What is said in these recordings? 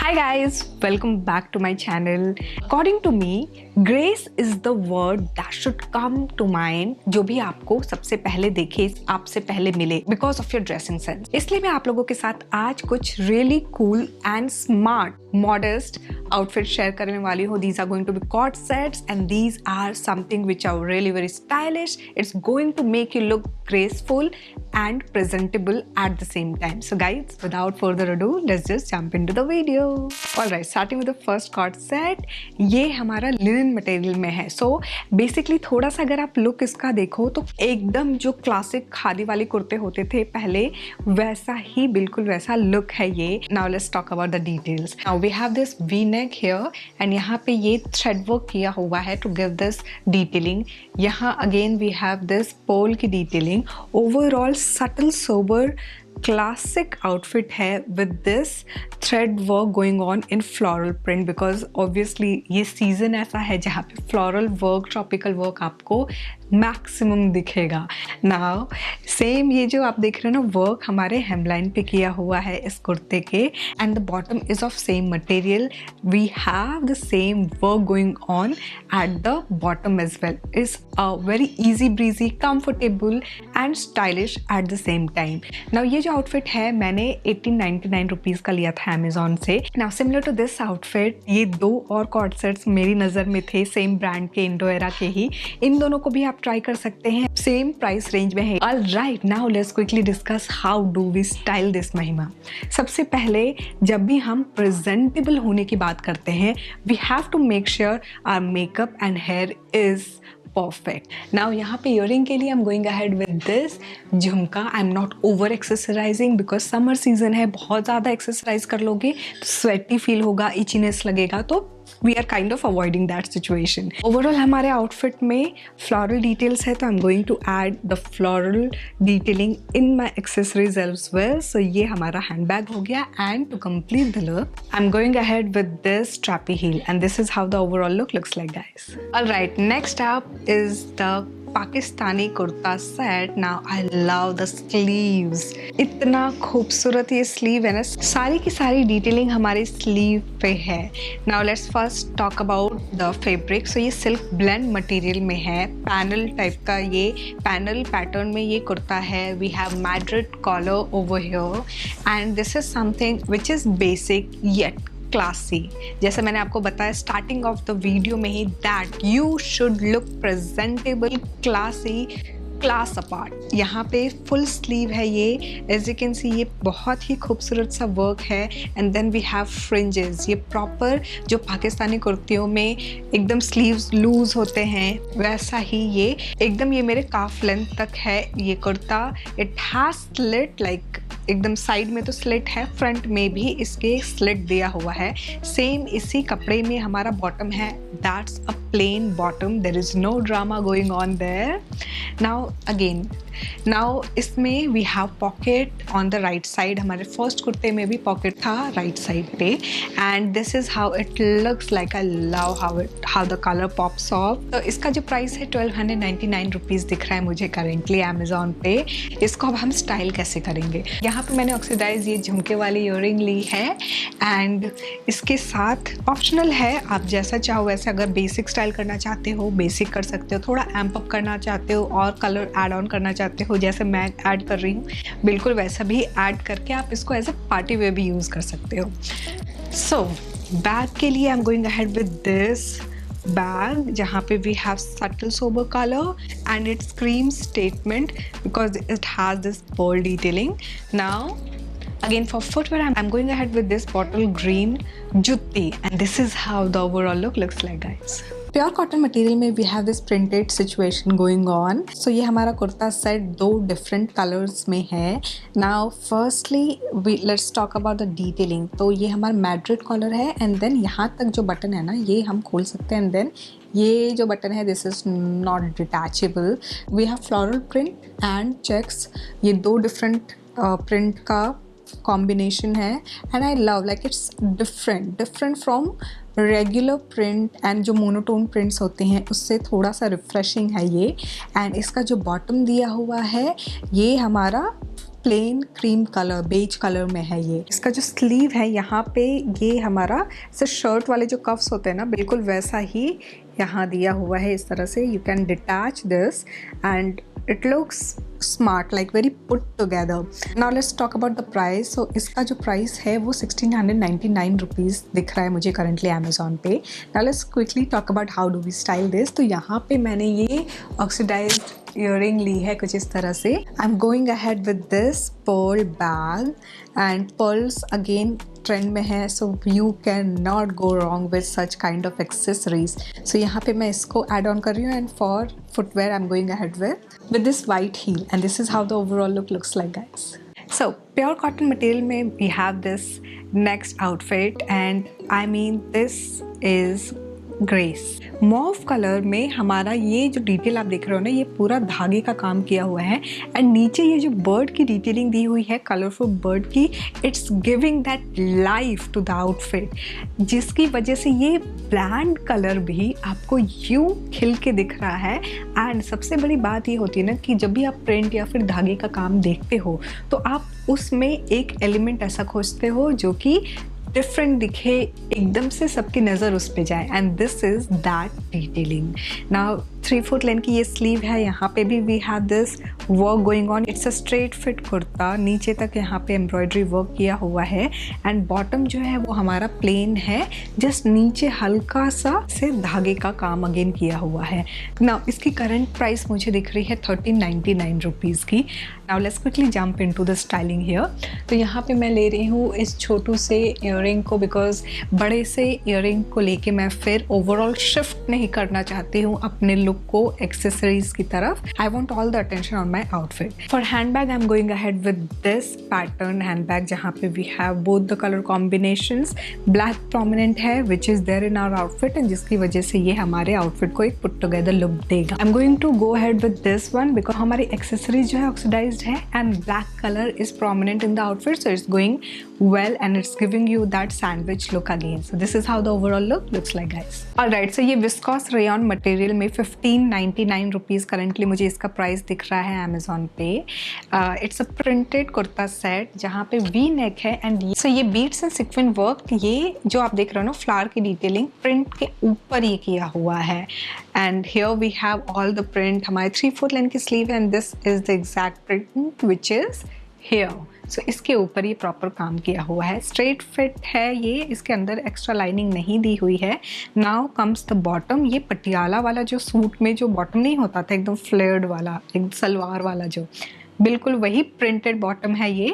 Hi guys, welcome back to my channel. According to me, grace is the word that should come to mind जो भी आपको सबसे पहले देखे, आपसे पहले मिले because of your dressing sense. इसलिए मैं आप लोगों के साथ आज कुछ really cool and smart, modest outfits share करने वाली हूँ. These are going to be cord sets and these are something which are really very stylish. It's going to make you look graceful and presentable at the same time. So guys, without further ado, let's just jump into the video. Alright, starting with the first cord set. ये हमारा linen material में है. So basically थोड़ा सा अगर आप look इसका देखो तो एकदम जो क्लासिक खादी वाले कुर्ते होते थे पहले वैसा ही बिल्कुल वैसा लुक है ये. Now let's talk about the details. Now we have this V-neck here and यहाँ पे ये thread work किया हुआ है to give this detailing. यहाँ again we have this pearl की detailing. Overall subtle sober classic outfit है with this thread work going on in floral print because obviously ये season ऐसा है जहाँ पे floral work, tropical work आपको maximum दिखेगा. Now same ये जो आप देख रहे हो ना work हमारे hemline पे किया हुआ है इस कुर्ते के and the bottom is of same material. We have the same work going on at the bottom as well. It's a very easy breezy, comfortable and stylish at the same time. Now ये जो outfit है मैंने 1899 rupees का लिया था Amazon से. Now similar to this outfit ये दो और कॉर्ड सेट्स मेरी नज़र में थे सेम ब्रांड के इंडो एरा के ही. इन दोनों को भी आप ट्राई कर सकते हैं, सेम प्राइस रेंज में है. Alright, now let's quickly discuss how do we style this Mahima. सबसे पहले जब भी हम प्रेजेंटेबल होने की बात करते हैं we have to make sure our makeup and hair is perfect. Now यहाँ पे earring के लिए I'm going ahead with this झुमका. I'm not over accessorizing because summer season है, बहुत ज़्यादा accessorize कर लोगे तो sweaty feel होगा, itchiness लगेगा, तो we are kind of avoiding that situation. Overall हमारे outfit में floral details है तो I'm going to add the floral detailing in my accessories as well. So ये हमारा handbag हो गया and to complete the look I'm going ahead with this strappy heel and this is how the overall look looks like guys. Alright, next up is the Pakistani kurta set. Now I love the sleeves. इतना खूबसूरत ये sleeve है ना, सारी की सारी detailing हमारे sleeve पे है. Now let's first talk about the fabric. So ये सिल्क ब्लेंड मटेरियल में है, पैनल टाइप का ये पैनल पैटर्न में ये कुर्ता है. We have mandarin collar over here and this is something which is basic yet classy. जैसे मैंने आपको बताया स्टार्टिंग ऑफ द वीडियो में ही that you should look presentable, classy, class apart. यहाँ पे फुल स्लीव है ये, एज यू कैन सी ये बहुत ही खूबसूरत सा वर्क है. And then we have fringes. ये प्रॉपर जो पाकिस्तानी कुर्तियों में एकदम स्लीव्स लूज होते हैं वैसा ही ये एकदम ये मेरे काफ लेंथ तक है ये kurta. It has slit like एकदम साइड में तो स्लिट है, फ्रंट में भी इसके स्लिट दिया हुआ है. सेम इसी कपड़े में हमारा बॉटम है, that's a plain bottom, there is no drama going on there. Now again इसमें we have pocket on the right side. हमारे फर्स्ट कुर्ते में भी पॉकेट था राइट साइड पे and this is how it looks like. I love how the colour pops off. तो इसका जो प्राइस है 1299 रुपीज़ दिख रहा है मुझे करेंटली अमेजोन पे. इसको अब हम स्टाइल कैसे करेंगे. यहाँ पे मैंने ऑक्सीडाइज ये झुमके वाली ईयरिंग ली है एंड इसके साथ ऑप्शनल है, आप जैसा चाहो वैसे. अगर बेसिक स्टाइल करना चाहते हो बेसिक कर सकते हो, थोड़ा एम्प अप करना चाहते हो और कलर ऐड ऑन करना चाहते हो जैसे मैं ऐड कर रही हूँ बिल्कुल वैसा भी ऐड करके आप इसको एज अ पार्टी वेयर भी यूज़ कर सकते हो. सो बैग के लिए I am going ahead with this bag जहाँ पे we have subtle sober color and it screams statement because it has this pearl detailing. Now again for footwear I'm going ahead with this bottle green jutti and this is how the overall look looks like guys. Pure cotton material में we have this printed situation going on. So ये हमारा kurta set दो different colours में है. Now firstly let's talk about the detailing. तो ये हमारा mandarin collar है एंड देन यहाँ तक जो बटन है ना ये हम खोल सकते हैं एंड देन ये जो बटन है this is not detachable. We have floral print and checks. ये दो डिफरेंट प्रिंट का कॉम्बिनेशन है and I love like it's different from regular print and जो मोनोटोन प्रिंट्स होते हैं उससे थोड़ा सा रिफ्रेशिंग है ये. एंड इसका जो बॉटम दिया हुआ है ये हमारा plain cream colour, beige colour में है ये। इसका जो स्लीव है यहाँ पे ये हमारा जैसे शर्ट वाले जो कफ्स होते हैं ना, बिल्कुल वैसा ही यहाँ दिया हुआ है इस तरह से। You can detach this and it looks smart, like very put together. Now let's talk about the price. So इसका जो प्राइस है वो 1699 रुपीज़ दिख रहा है मुझे करंटली अमेजोन पे। Now let's quickly talk about how do we style this. तो यहाँ पे मैंने ये ऑक्सीडाइज्ड ईयरिंग ली है कुछ इस तरह से। I am going ahead with this pearl bag and pearls again trend में है, so you can not go wrong with such kind of accessories. So यहाँ पे मैं इसको ऐड ऑन कर रही हूँ and for footwear I am going ahead with this white heel and this is how the overall look looks like guys. So pure cotton material में we have this next outfit and I mean this is grace. Mauve colour में हमारा ये जो detail आप देख रहे हो ना, ये पूरा धागे का काम किया हुआ है एंड नीचे ये जो बर्ड की डिटेलिंग दी हुई है, कलरफुल बर्ड की, it's giving that life to the outfit, जिसकी वजह से ये ब्लैंड कलर भी आपको यूं खिल के दिख रहा है। एंड सबसे बड़ी बात ये होती है ना कि जब भी आप प्रिंट या फिर धागे का काम देखते हो तो आप उसमें एक एलिमेंट ऐसा खोजते हो जो कि डिफरेंट दिखे, एकदम से सबकी नज़र उस पे जाए and this is that detailing. Now 3 foot length की ये स्लीव है, यहाँ पे भी we have this work going on. It's a straight fit kurta, नीचे तक यहाँ पे एम्ब्रॉयडरी वर्क किया हुआ है एंड बॉटम जो है वो हमारा प्लेन है, जस्ट नीचे हल्का सा से धागे का काम अगेन किया हुआ है। नाउ इसकी करंट प्राइस मुझे दिख रही है 1399 रुपीज़ की। Now let's quickly jump into the styling here. तो यहाँ पे मैं ले रही हूँ इस छोटू से ईयरिंग को, बिकॉज बड़े से ईयरिंग को लेके मैं फिर ओवरऑल शिफ्ट नहीं करना चाहती हूँ अपने लुक को एक्सेसरीज की तरफ। I want all the attention on my outfit. For hand bag I am going ahead with this pattern hand bag, जहाँ पे we have both the colour combinations. Black prominent है which is there in our outfit and जिसकी वजह से ये हमारे outfit को एक पुट टुगेदर लुक देगा। I am going to go ahead with this one because हमारी एक्सेसरीज जो है ऑक्सीडाइज्ड है and black colour is prominent in the outfit, so it's going well and it's giving you that sandwich look again. So this is how the overall look looks like guys. Alright, so ये viscose rayon material में 1599 rupees currently मुझे इसका price दिख रहा है Amazon पे। It's a printed kurta set जहाँ पे वी नेक है एंड सो ये बीट्स एंड सिक्विन वर्क, ये जो आप देख रहे हो ना फ्लावर की डिटेलिंग प्रिंट के ऊपर ये किया हुआ है and here we have all the print. हमारे 3 फुट लेंथ की sleeve and this is the exact print which is here. So इसके ऊपर ये प्रॉपर काम किया हुआ है, स्ट्रेट फिट है ये, इसके अंदर एक्स्ट्रा लाइनिंग नहीं दी हुई है। Now comes the bottom. ये पटियाला वाला जो सूट में जो बॉटम नहीं होता था एकदम फ्लेयर्ड वाला, एक सलवार वाला, जो बिल्कुल वही प्रिंटेड बॉटम है ये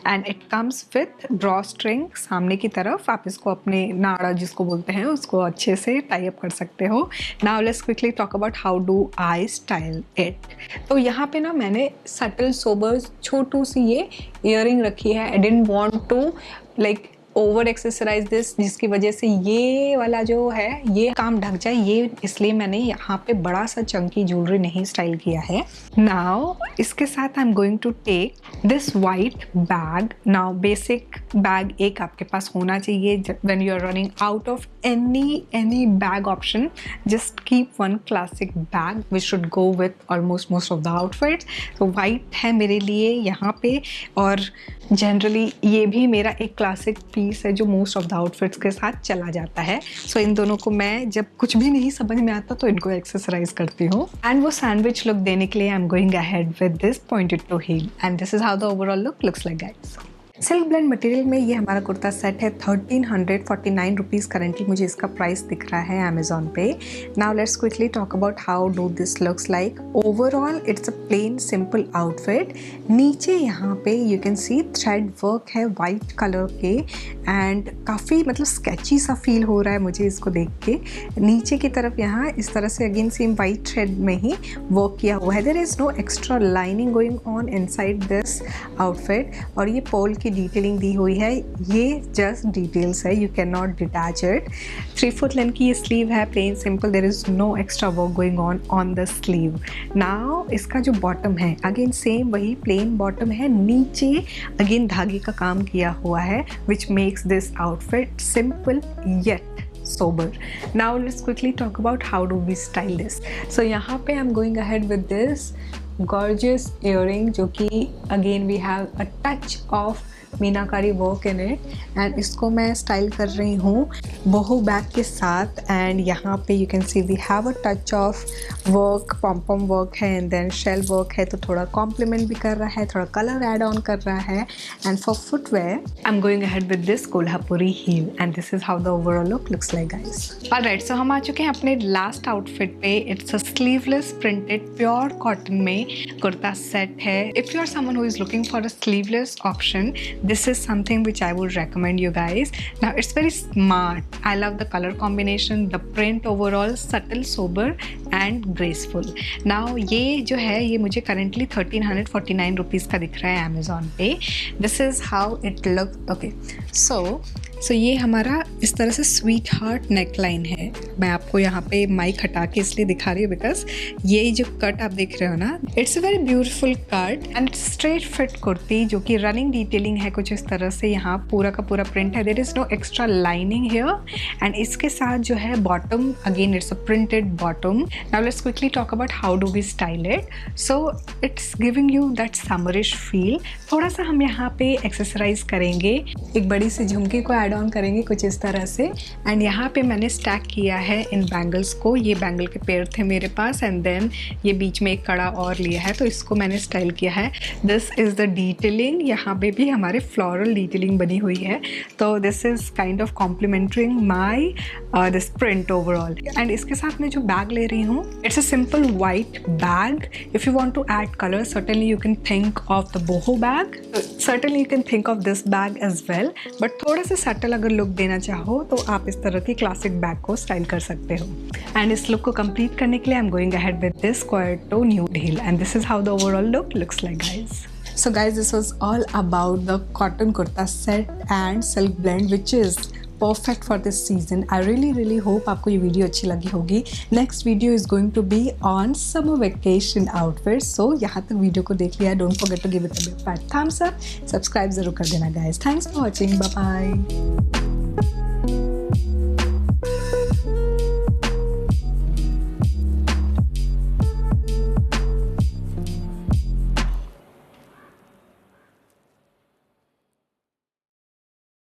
and it comes with draw string सामने की तरफ। आप इसको अपने नाड़ा जिसको बोलते हैं उसको अच्छे से टाई अप कर सकते हो। Now let's quickly talk about how do I style it. तो यहाँ पे ना मैंने सटल सोबर छोटू सी ये ईयरिंग रखी है। I didn't want to like over accessorise this, जिसकी वजह से ये वाला जो है ये काम ढक जाए, ये इसलिए मैंने यहाँ पे बड़ा सा चंकी ज्वेलरी नहीं स्टाइल किया है। नाउ इसके साथ I am going to take this white bag. Now basic bag एक आपके पास होना चाहिए when you are running out of any bag option, just keep one classic bag which should go with almost most of the outfits. तो white है मेरे लिए यहाँ पे और जनरली ये भी मेरा एक क्लासिक पीस है जो मोस्ट ऑफ द आउटफिट्स के साथ चला जाता है। सो इन दोनों को मैं जब कुछ भी नहीं समझ में आता तो इनको एक्सेसराइज करती हूँ एंड वो सैंडविच लुक देने के लिए I am going ahead with this pointed toe heel and this is how the overall look looks like guys. Silk blend material में ये हमारा कुर्ता सेट है 1349 रुपीज़ करंटली मुझे इसका प्राइस दिख रहा है अमेजोन पे। Now let's quickly talk about how do this looks like. Overall it's a plain simple outfit. नीचे यहाँ पे you can C thread work है वाइट कलर के एंड काफ़ी मतलब स्केची सा फील हो रहा है मुझे इसको देख के। नीचे की तरफ यहाँ इस तरह से अगेन सेम वाइट थ्रेड में ही वर्क किया हुआ है। There is no extra lining going on inside this outfit और ये पोल की डिटेलिंग दी हुई है, ये जस्ट डिटेल्स है, you can not detach it. 3 foot length की ये स्लीव है, plain simple, there is no extra work going on the sleeve. Now इसका जो बॉटम है अगेन सेम वही प्लेन बॉटम है, नीचे अगेन धागे का काम किया हुआ है which makes this outfit simple yet sober. Now let's quickly talk about how do we style this. So यहाँ पे I'm going ahead with this gorgeous earring जो कि again we have a touch of meenakari work in it and इसको मैं style कर रही हूँ बोहो bag के साथ एंड यहाँ पे you can see we have a touch of work pom work है एंड देन शेल वर्क है तो थोड़ा कॉम्प्लीमेंट भी कर रहा है, थोड़ा कलर ऐड ऑन कर रहा है. And for footwear I am going ahead with this Kolhapuri heel and this is how the overall look looks like guys. Alright, so हम आ चुके हैं अपने लास्ट आउटफिट पे. It's a sleeveless printed pure cotton में कुर्ता सेट है. If you are someone who is looking for a sleeveless option, this is something which I would recommend you guys. Now it's very smart. I love the color combination, the print overall subtle, sober and graceful. Now ये जो है ये मुझे currently 1349 rupees का दिख रहा है Amazon पे. This is how it looks. Okay, so ये हमारा इस तरह से स्वीट हार्ट नेक लाइन है. मैं आपको यहाँ पे माइक हटा के इसलिए दिखा रही हूँ बिकॉज ये जो कट आप देख रहे हो ना, it's a very beautiful cut and straight fit kurti जो कि रनिंग डिटेलिंग है कुछ इस तरह से. यहाँ पूरा का पूरा प्रिंट है. There is no extra lining here and इसके साथ जो है bottom again it's a printed bottom. Now let's quickly talk about how do we style it. So it's giving you that summerish feel. थोड़ा सा हम यहाँ पे एक्सेसराइज करेंगे, एक बड़ी सी झुमकी को ऐड ऑन करेंगे कुछ इस तरह से. एंड यहाँ पे मैंने स्टैक किया है इन बैंगल्स को. ये बैंगल के पेयर थे मेरे पास एंड देन ये बीच में एक कड़ा और लिया है तो इसको मैंने स्टाइल किया है. This is the detailing. यहाँ पे भी हमारे फ्लोरल डिटेलिंग बनी हुई है तो this is kind of complementing my this print overall. And इसके साथ मैं जो बैग ले रही हूँ it's a simple white bag. If you want to add colour certainly you can think of the boho bag, certainly you can think of this bag as well. But थोड़ा सा subtle अगर look देना चाहो तो आप इस तरह की क्लासिक बैग को स्टाइल कर सकते हो. एंड इस लुक को कंप्लीट करने के लिए I am going ahead with this square toe nude heel and this is how the overall look looks like guys. So guys, this was all about the cotton kurta set and silk blend which is perfect for this season. I really hope आपको ये video अच्छी लगी होगी. Next video is going to be on summer vacation outfits. So यहाँ तक video को देख लिया, don't forget to give it a big fat thumbs up. Subscribe जरूर कर देना guys. Thanks for watching. Bye bye.